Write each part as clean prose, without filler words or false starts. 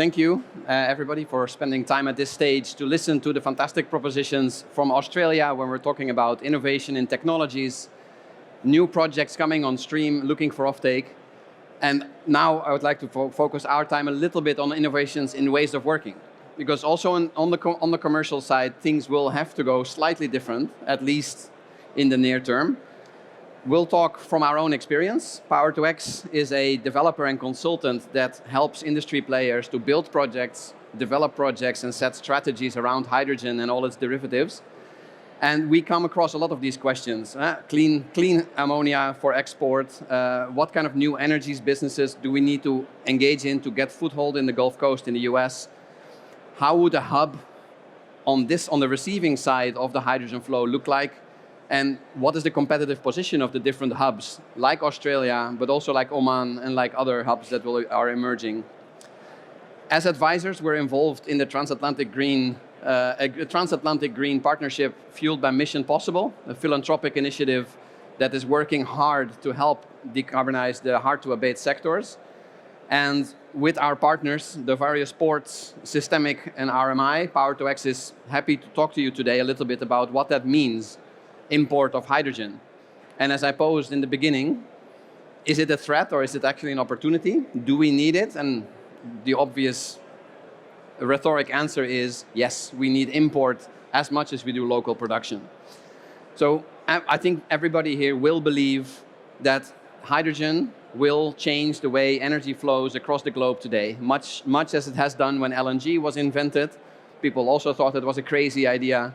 thank you, everybody, for spending time at this stage to listen to the fantastic propositions from Australia when we're talking about innovation in technologies, new projects coming on stream, looking for offtake. And now I would like to focus our time a little bit on innovations in ways of working. Because also on the commercial side, things will have to go slightly different, at least in the near term. We'll talk from our own experience. Power2X is a developer and consultant that helps industry players to build projects, develop projects, and set strategies around hydrogen and all its derivatives. And we come across a lot of these questions. Clean ammonia for export. What kind of new energies businesses do we need to engage in to get foothold in the Gulf Coast in the US? How would a hub on the receiving side of the hydrogen flow look like? And what is the competitive position of the different hubs, like Australia, but also like Oman and like other hubs that are emerging? As advisors, we're involved in the Transatlantic Green Partnership fueled by Mission Possible, a philanthropic initiative that is working hard to help decarbonize the hard-to-abate sectors. And with our partners, the various ports, Systemic and RMI, Power2X is happy to talk to you today a little bit about what that means, import of hydrogen. And as I posed in the beginning, is it a threat or is it actually an opportunity? Do we need it? And the obvious rhetoric answer is yes, we need import as much as we do local production. So I think everybody here will believe that hydrogen will change the way energy flows across the globe today, much as it has done when LNG was invented. People also thought it was a crazy idea.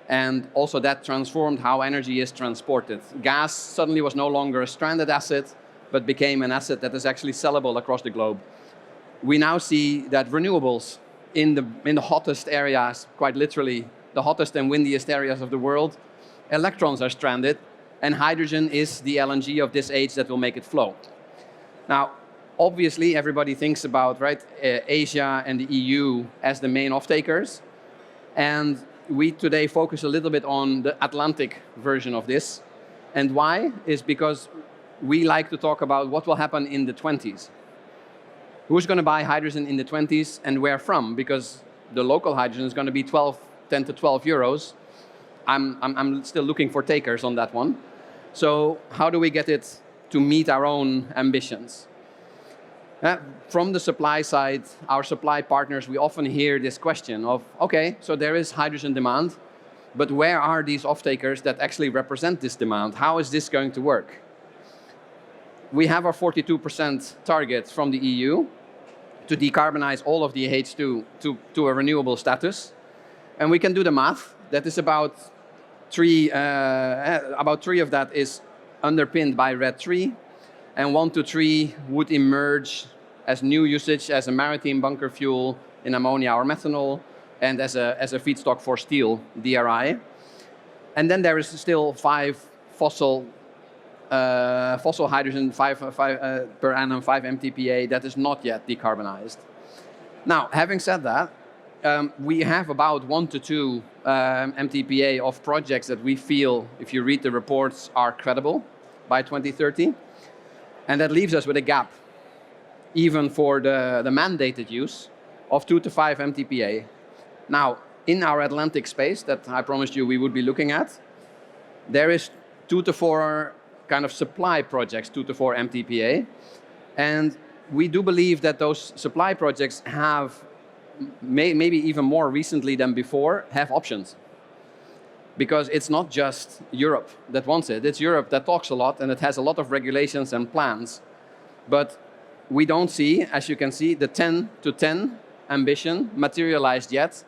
And also that transformed how energy is transported. Gas suddenly was no longer a stranded asset, but became an asset that is actually sellable across the globe. We now see that renewables in the hottest areas, quite literally, the hottest and windiest areas of the world, electrons are stranded, and hydrogen is the LNG of this age that will make it flow. Now, obviously, everybody thinks about Asia and the EU as the main off-takers, and we today focus a little bit on the Atlantic version of this. And why? Is because we like to talk about what will happen in the 20s. Who's going to buy hydrogen in the 20s and where from? Because the local hydrogen is going to be 10 to 12 euros. I'm still looking for takers on that one. So how do we get it to meet our own ambitions? From the supply side, our supply partners, we often hear this question of, okay, so there is hydrogen demand, but where are these off-takers that actually represent this demand? How is this going to work? We have our 42% target from the EU to decarbonize all of the H2 to a renewable status. And we can do the math. That is about three of that is underpinned by RED III. And 1 to 3 would emerge as new usage as a maritime bunker fuel in ammonia or methanol, and as a feedstock for steel, DRI. And then there is still 5 fossil hydrogen, 5 per annum, 5 MTPA, that is not yet decarbonized. Now, having said that, we have about 1 to 2 MTPA of projects that we feel, if you read the reports, are credible by 2030. And that leaves us with a gap, even for the mandated use, of 2 to 5 MTPA. Now, in our Atlantic space that I promised you we would be looking at, there is 2 to 4 kind of supply projects, 2 to 4 MTPA. And we do believe that those supply projects have, maybe even more recently than before, have options. Because it's not just Europe that wants it. It's Europe that talks a lot and it has a lot of regulations and plans. But we don't see, as you can see, the 10 to 10 ambition materialized yet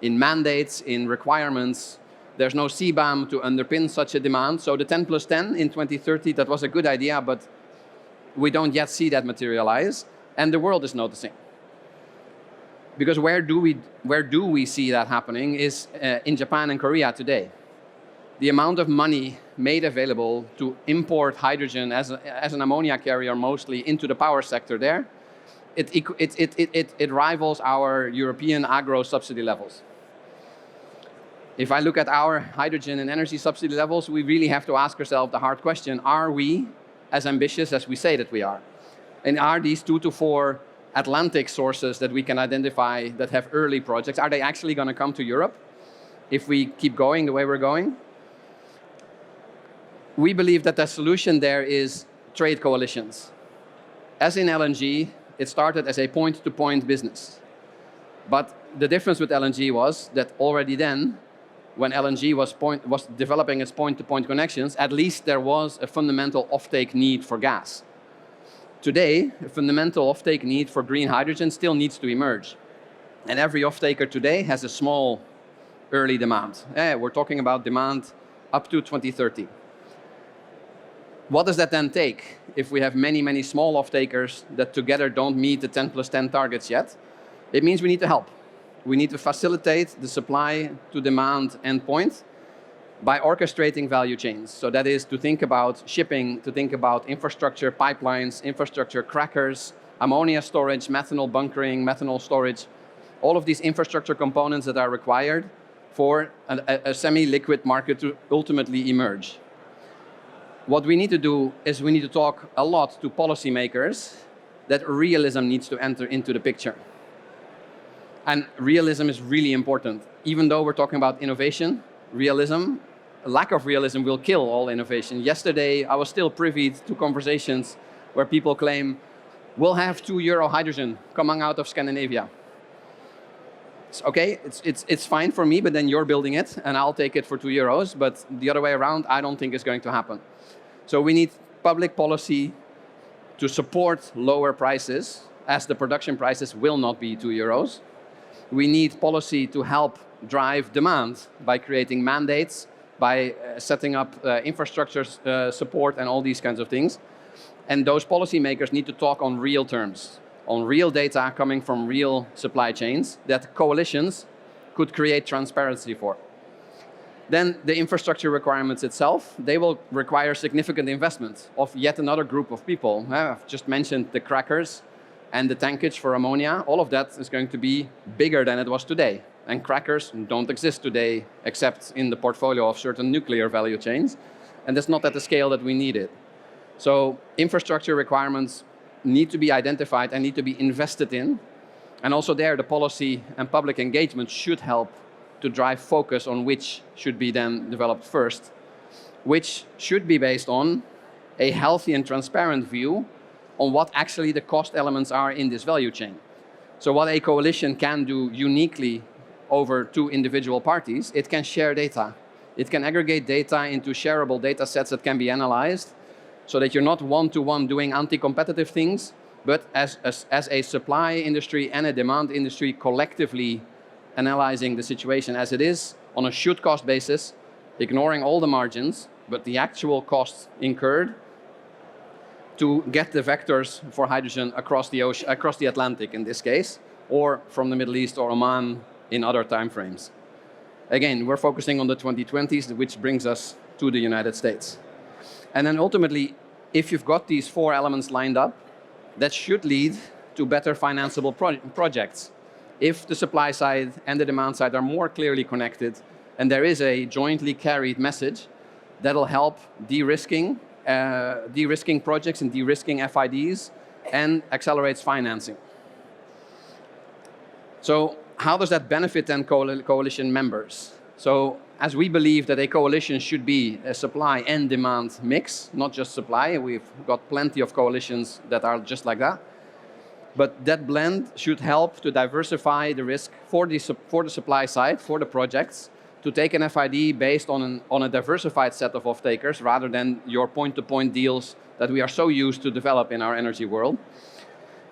in mandates, in requirements. There's no CBAM to underpin such a demand. So the 10 plus 10 in 2030, that was a good idea, but we don't yet see that materialize. And the world is noticing. Because where do we see that happening is in Japan and Korea today. The amount of money made available to import hydrogen as an ammonia carrier mostly into the power sector there, it rivals our European agro subsidy levels. If I look at our hydrogen and energy subsidy levels, we really have to ask ourselves the hard question, are we as ambitious as we say that we are? And are these 2 to 4 Atlantic sources that we can identify that have early projects, are they actually going to come to Europe if we keep going the way we're going? We believe that the solution there is trade coalitions. As in LNG, it started as a point-to-point business. But the difference with LNG was that already then, when LNG was developing its point-to-point connections, at least there was a fundamental offtake need for gas. Today, a fundamental offtake need for green hydrogen still needs to emerge. And every offtaker today has a small early demand. We're talking about demand up to 2030. What does that then take if we have many, many small offtakers that together don't meet the 10+10 targets yet? It means we need to help. We need to facilitate the supply to demand endpoint by orchestrating value chains. So that is to think about shipping, to think about infrastructure, pipelines, infrastructure, crackers, ammonia storage, methanol bunkering, methanol storage, all of these infrastructure components that are required for a semi-liquid market to ultimately emerge. What we need to do is we need to talk a lot to policymakers that realism needs to enter into the picture. And realism is really important. Even though we're talking about innovation, realism, lack of realism will kill all innovation. Yesterday, I was still privy to conversations where people claim, we'll have €2 hydrogen coming out of Scandinavia. Okay, it's fine for me, but then you're building it, and I'll take it for €2. But the other way around, I don't think it's going to happen. So we need public policy to support lower prices, as the production prices will not be €2. We need policy to help drive demand by creating mandates, by setting up infrastructure support and all these kinds of things. And those policymakers need to talk on real terms, on real data coming from real supply chains that coalitions could create transparency for. Then the infrastructure requirements itself, they will require significant investment of yet another group of people. I've just mentioned the crackers and the tankage for ammonia. All of that is going to be bigger than it was today. And crackers don't exist today except in the portfolio of certain nuclear value chains. And that's not at the scale that we need it. So infrastructure requirements need to be identified and need to be invested in. And also there, the policy and public engagement should help to drive focus on which should be then developed first, which should be based on a healthy and transparent view on what actually the cost elements are in this value chain. So what a coalition can do uniquely over two individual parties, it can share data. It can aggregate data into shareable data sets that can be analyzed so that you're not one-to-one doing anti-competitive things, but as a supply industry and a demand industry collectively analyzing the situation as it is on a should-cost basis, ignoring all the margins, but the actual costs incurred to get the vectors for hydrogen across the ocean, across the Atlantic in this case, or from the Middle East or Oman in other timeframes. Again, we're focusing on the 2020s, which brings us to the United States. And then ultimately, if you've got these four elements lined up, that should lead to better financeable projects. If the supply side and the demand side are more clearly connected, and there is a jointly carried message, that'll help de-risking projects and de-risking FIDs and accelerates financing. So how does that benefit then coalition members? So as we believe that a coalition should be a supply and demand mix, not just supply, we've got plenty of coalitions that are just like that. But that blend should help to diversify the risk for the supply side, for the projects, to take an FID based on a diversified set of off-takers rather than your point-to-point deals that we are so used to develop in our energy world.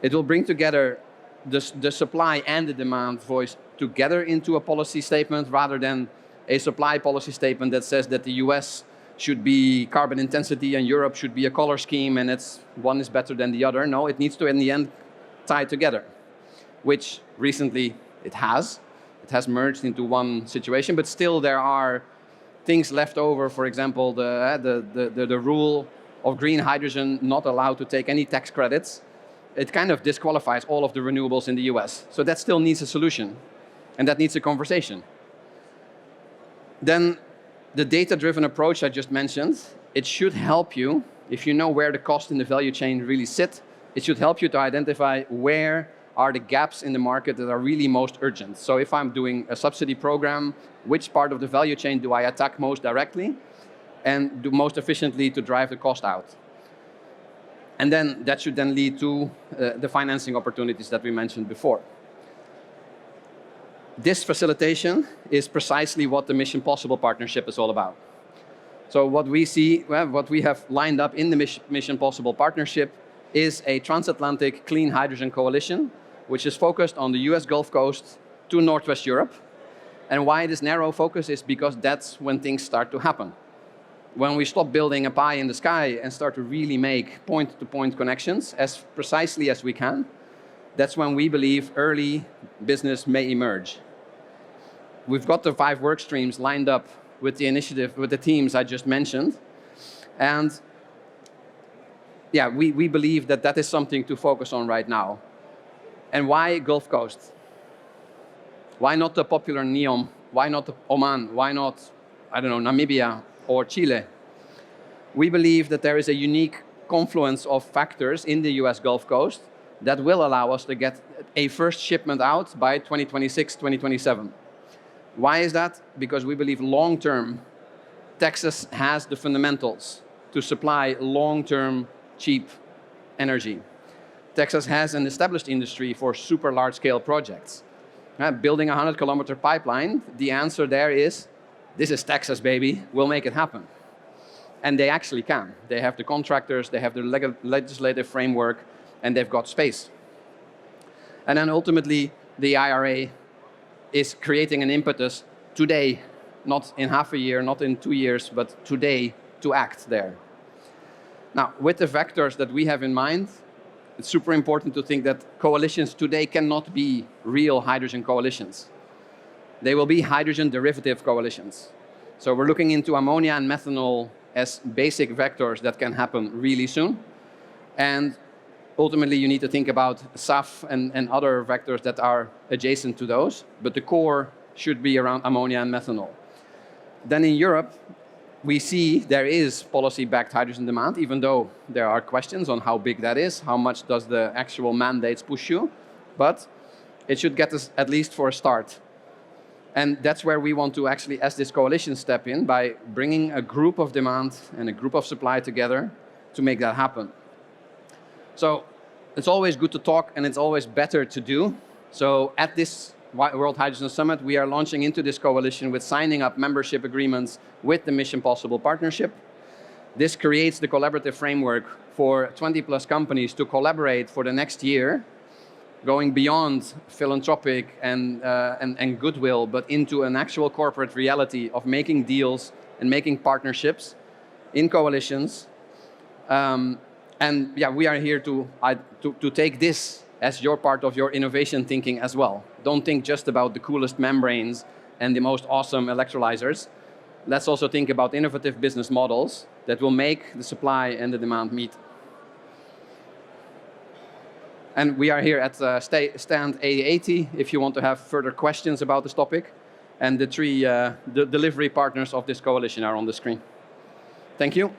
It will bring together the supply and the demand voice together into a policy statement rather than a supply policy statement that says that the US should be carbon intensity and Europe should be a color scheme and one is better than the other. No, it needs to, in the end, tie together, which recently it has. It has merged into one situation, but still there are things left over. For example, the rule of green hydrogen not allowed to take any tax credits. It kind of disqualifies all of the renewables in the US. So that still needs a solution, and that needs a conversation. Then the data-driven approach I just mentioned, it should help you, if you know where the cost in the value chain really sit, it should help you to identify where are the gaps in the market that are really most urgent. So if I'm doing a subsidy program, which part of the value chain do I attack most directly and do most efficiently to drive the cost out? And then that should then lead to the financing opportunities that we mentioned before. This facilitation is precisely what the Mission Possible partnership is all about. So what we see, well, what we have lined up in the Mission Possible partnership is a transatlantic clean hydrogen coalition, which is focused on the US Gulf Coast to Northwest Europe. And why this narrow focus is because that's when things start to happen. When we stop building a pie in the sky and start to really make point-to-point connections as precisely as we can, that's when we believe early business may emerge. We've got the 5 work streams lined up with the initiative, with the teams I just mentioned. And yeah, we believe that that is something to focus on right now. And why Gulf Coast? Why not the popular NEOM? Why not Oman? Why not, I don't know, Namibia or Chile? We believe that there is a unique confluence of factors in the US Gulf Coast that will allow us to get a first shipment out by 2026, 2027. Why is that? Because we believe long-term, Texas has the fundamentals to supply long-term, cheap energy. Texas has an established industry for super large-scale projects. Building a 100-kilometer pipeline, the answer there is, this is Texas, baby, we'll make it happen. And they actually can. They have the contractors, they have the legislative framework, and they've got space. And then ultimately, the IRA is creating an impetus today, not in half a year, not in 2 years, but today to act there. Now, with the vectors that we have in mind, it's super important to think that coalitions today cannot be real hydrogen coalitions. They will be hydrogen derivative coalitions. So we're looking into ammonia and methanol as basic vectors that can happen really soon. And ultimately, you need to think about SAF and other vectors that are adjacent to those, but the core should be around ammonia and methanol. Then in Europe, we see there is policy-backed hydrogen demand, even though there are questions on how big that is, how much does the actual mandates push you, but it should get us at least for a start. And that's where we want to actually, as this coalition, step in by bringing a group of demand and a group of supply together to make that happen. So it's always good to talk, and it's always better to do. So at this World Hydrogen Summit, we are launching into this coalition with signing up membership agreements with the Mission Possible partnership. This creates the collaborative framework for 20+ companies to collaborate for the next year, going beyond philanthropic and goodwill, but into an actual corporate reality of making deals and making partnerships in coalitions. And yeah, we are here to take this as your part of your innovation thinking as well. Don't think just about the coolest membranes and the most awesome electrolyzers. Let's also think about innovative business models that will make the supply and the demand meet. And we are here at stand A80 if you want to have further questions about this topic. And the 3 the delivery partners of this coalition are on the screen. Thank you.